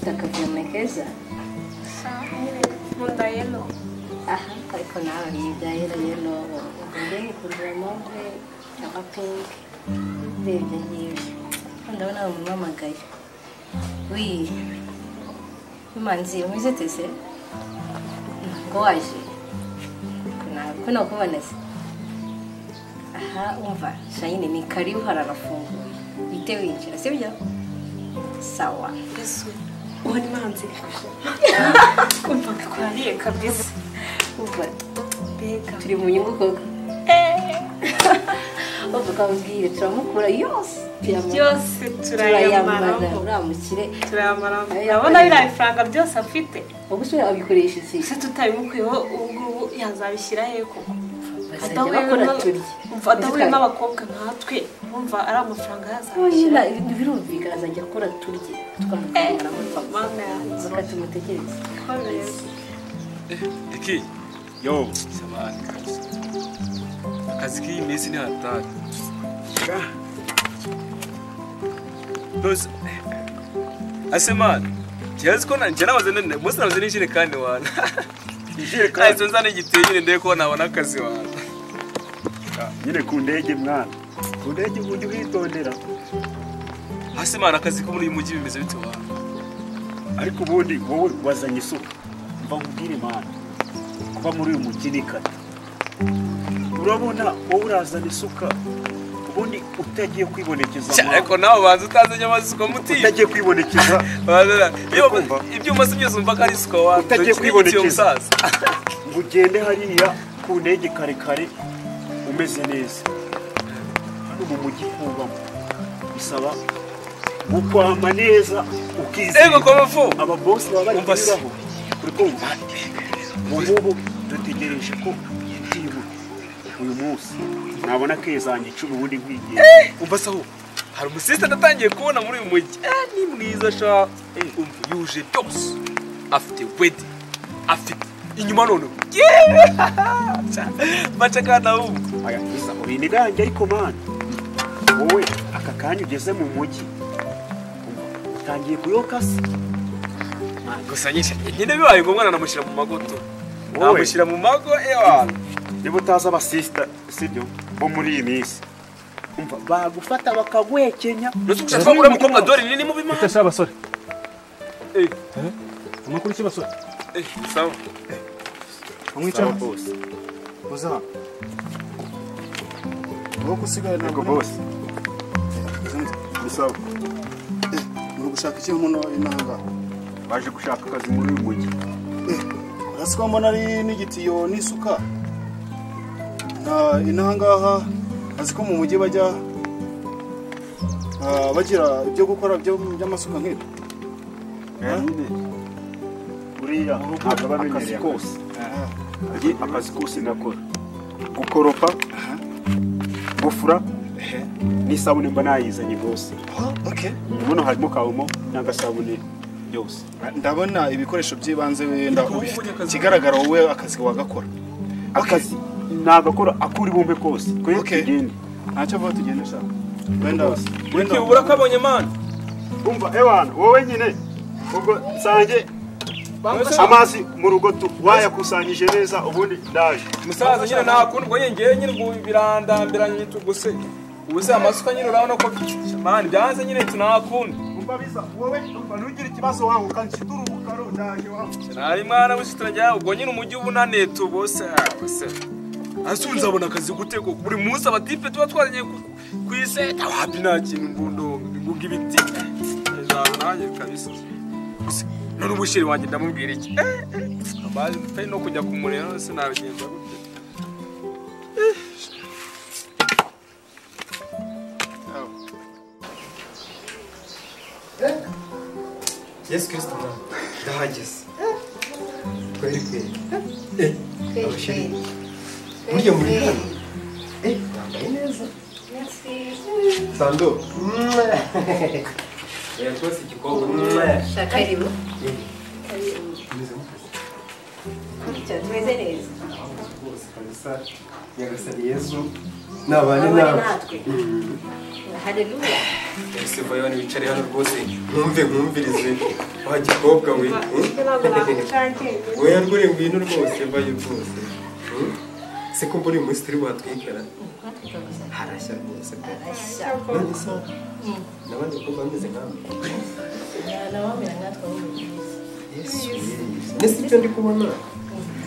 ufite akavuyo keza nkunda yelo aha ariko nawe yiga yelo ngende kugura move cyangwa pink ndebye ngiye ndabona umumamagaye wi Manzi umeze tese ngo waje kuna kuboneza aha umva shayine ni karibu hararafunguye bite winjira sibyo sawa yesu wani Manzi kumva kwariye kabisa umva bega turi mu nyungu koko uvuga ubwire turamukura yose turayamara uramukire turayamara urabona biriya bifaranga byose afite ubusore abikoresha iki se tutabimukwiyeho ubwo yazabishyira he koko adahuriyemo abakobwa nkatwe umva ari amafaranga yazabishyira birumvikana azajya akora turye tukamukangara muri papa tumutegereze iki yo samani akazi k'iyi minsi ni hatari asemana kiyazi ko nanjye nabaze none musi nabaze n'injerekani wana injerekani nzana igiteye nyine ndeye ko nabona akazi wana nyine ku ndege mwana ku ndege ujye uhitondera asemana akazi ko muri uyu mujyi bimeze bite wana ariko ubundi wowe wazanye isuka mva nkubwire mana kuba muri uyu mujyi ni kare urabona wowe urazana isuka ubundi utagiye kwibonekeza ariko nawe banza utazanye amasuka muti utagiye kwibonekeza ibyuma si byose umva ko ari isuka wana utagiye kwibonekeza ngo ugende hariya ku ndege kare kare umeze neza hano mu mujyi kubamo bisaba gukwama neza ukizera aba boss baba bari kunyuraho kuri kumva ubu dutegereje ko yiba uyu munsi nabona kezanye 10 ubundi nkwigiye umva saho hari umusista natangiye kubona muri uyu mujyi ni mwiza sha yuje byose afite wedi afite inyuma none bacha kana ubu aya biza ubindi gange ariko man wowe aka kanya ugeze mu mujyi utangiye kuyokasa gusa nyine bibaye ngombwa namushyira mu magoto namushyira mu mago ewana niba utazi abasista sibyo bo muri iyi minsi umva bagufata bakagwekenya nusukushaka muri mukobwa dore nini mu bimana utasha abasore amakuru ki basore sawa umwicara boss uza wo kusigara nako boss bisawa uri gushaka iki muno inanga baje gushaka akazi muri uyu mujyi urasiko mbona ari n'igitiyo n'isuka inangaha aziko mu mujyi bajya bagira ibyo gukora by'amasuka nk'ibyo uriya akazi kose akazi kose ngakora gukoropa gufura n'isabune mba nayizanye rwose ubuno harimo kawumo n'agasabune byose ndabona ibikoresho by'ibanze wenda kigaragara wowe akazi wagakora akazi nagakora akuri bumbe kose tugende ntacyo vuba tugende shaka wenda ubura kabonye man umva ewana wowe nyine ubwo nsange amazi mu rugo wayakusanyije neza ubundi ndaje musaza nyine nakundi ngo yengeye nyine ngo birandambiranye tuguse ubuse amasuka nyine urabona ko man byanze nyine tunakunda umva biza wowe umva nugira ikibazo waho kanshiduru bukaro ndaje waho nari mwana wisitrajya ubwo nyine umujyi ubunane tubose bose asunza abona akazi guteko buri munsi abatipe tuba twazanye kwiseta wapi nta kintu ngundo ibiti ejo nanjye kabisa none ubushiri wanjye ndamubwira iki abazi pe no kujya kumurera se nabigenza gute Yes Kristo ndahageze kweli abashiri burya muri hano yambaye neza Sando rwose igikobwa karibu tumeze neza rwose kabisa nyagasani Yesu nabane natwe haleluya ese vayo ni wicare hano rwose nkumvirize wa gikobwa we oya rwure ngwino rwose vayo rwose se ko mburi umunsi turi watwikara harashya rwose none se nabandi ko bameze nkamwe nabamera natwe yesu nese icyo ndi kubona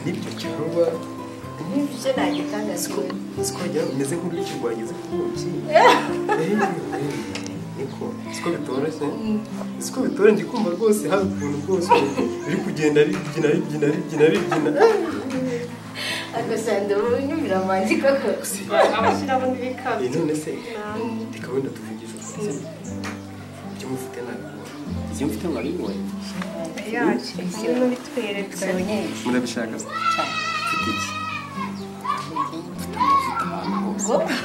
nibyo cyangwa nibyo nagitangaza sikongera umeze nk'urukiko rwageze ku ntoki niko siko bitoroshye siko bitoroshye ndi kumva rwose hari ukuntu rwose uri kugenda ribyina agasanda unyumvira amanzi koko abashyiraho n'ibikabyo none se reka wenda tuvugishe ukuri ibyo mufite nabibonye ibyo mufite mwabibonye yacu kirimo bitwereka murabishaka mfite iki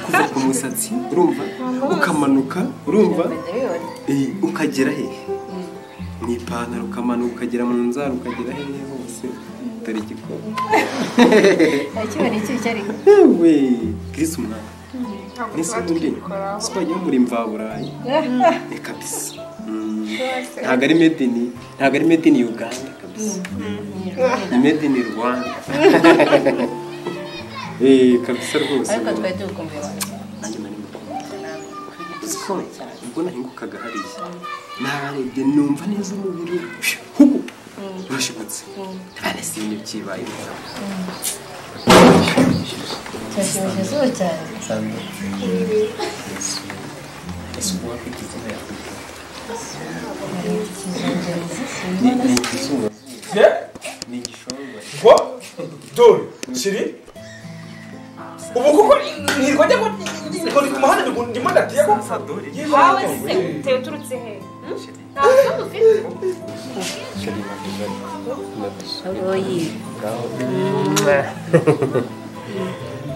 kuva ku musatsi urumva ukamanuka urumva ukagera hehe mu ipantaro ukamanuka ukagera mu nzara ukagera hehe hose dore igikobwa akibona iki cyari we Chris umwana nese ubundi sipanye muri mvaburayi kabisa ntabwo ari made in Uganda kabisa ni made in Rwanda kabisa rwose ariko twari tugukumbuye nanjye nari mukumbuye ubwo nahingukaga hariya narebye numva neza umubiri urashibutse ntabwo sinzi ikibaye cyashimishije zuba cyane ese ubu wafite izina yawe ni igishongore ngo dore kiri ubu kuko nirwa njya ngo ndi ku muhanda ndimo ndatiye ko wawe se utewe uturutse he ntabwo dufite oyi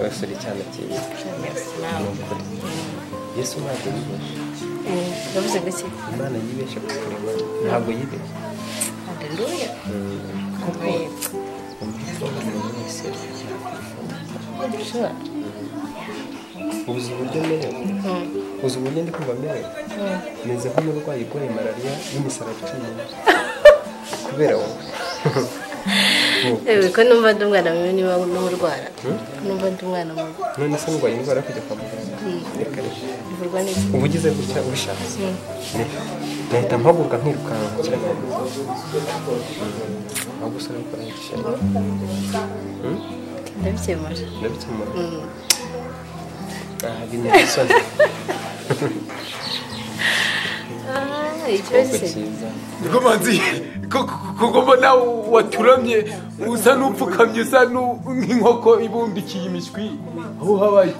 basore cyane cyiza Yesu ntabwo yibeshe yavuze gake Imana yibeshe kukurema ntabwo yibeshe haleluya kuko umuntu wese sure uzi uburyo merewe uzi uburyo ndi kumva merewe meze nk'umurwayi urwaye malariya y'imisaraba icumi kubera wowe ko numva ndi umwana mubi niba n'umurwara numva ndi umwana mubi none se ndwaye indwara yo kujya kwa muganga reka ivurwa n'iki uba ugize gutya ubishatse nahita mpaguruka nkirukanka kugira ngo aho gusara gukora igishari ndabikemura ndabikemura bintera isoni ikibazo cyiza niko manzi kuko mbona waturamye usa n'upfukamye usa nk'inkoko ibundikiye imishwi aho habaye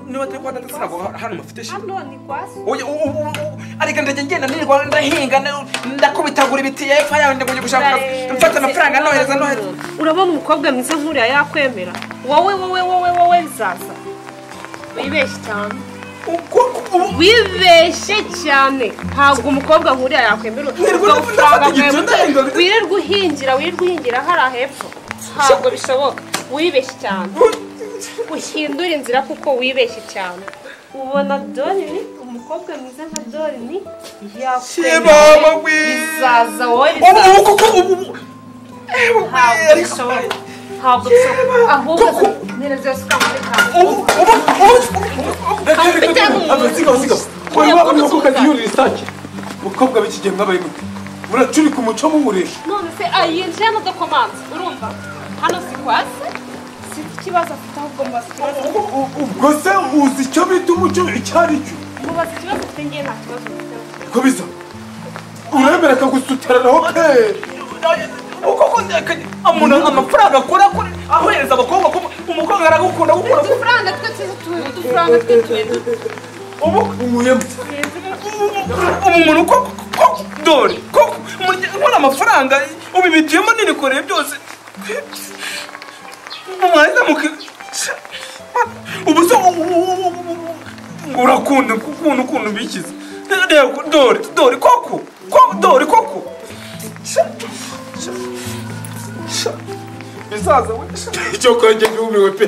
niba turi kwa data ntabwo hano mufite shi hano ni kwa se ariko ndajya ngenda nirirwa ndahinga ndakubitagura ibiti epfo yawe ndi gushaka mfata amafaranga nohereza urabona umukobwa mwiza nk'uriya yakwemera wowe bizaza wibeshye cyane wibeshye cyane ntabwo umukobwa nk'uriya yakwemera ubwo bufaranga bwawe wirirwa uhingira hariya hepfo ntabwo bishoboka wibeshye cyane uhindura inzira kuko wibeshye cyane ubona Dorini umukobwa mwiza nka Dorini yakwemera bizaza wowe ntabwo bishoboka ahubwo neza yose ukamureka umukobwa b'ikigega mwabaye gute muracurika umuco muwuresha none se yinjiye n'udukomanzi urumva hano si kwase si ikibazo afite ahubwo mubaza ikibazo ubwo se uzi icyo bita umuco icyo ari cyo mubaza ikibazo ufite ngiye nta kibazo ufite ko biza uremera akagusuteranaho pe uko umuntu amafaranga akora ahereza abakobwa umukobwa aragukunda gukora udufaranga twe tuyedu ubu umuyemo umuntu ko dore ko ubona amafaranga ubibitiyemo ninikoreye byose mwaza ubu se urakunda ukuntu bikize dore koko bizaza we icyo kongera umiwe pe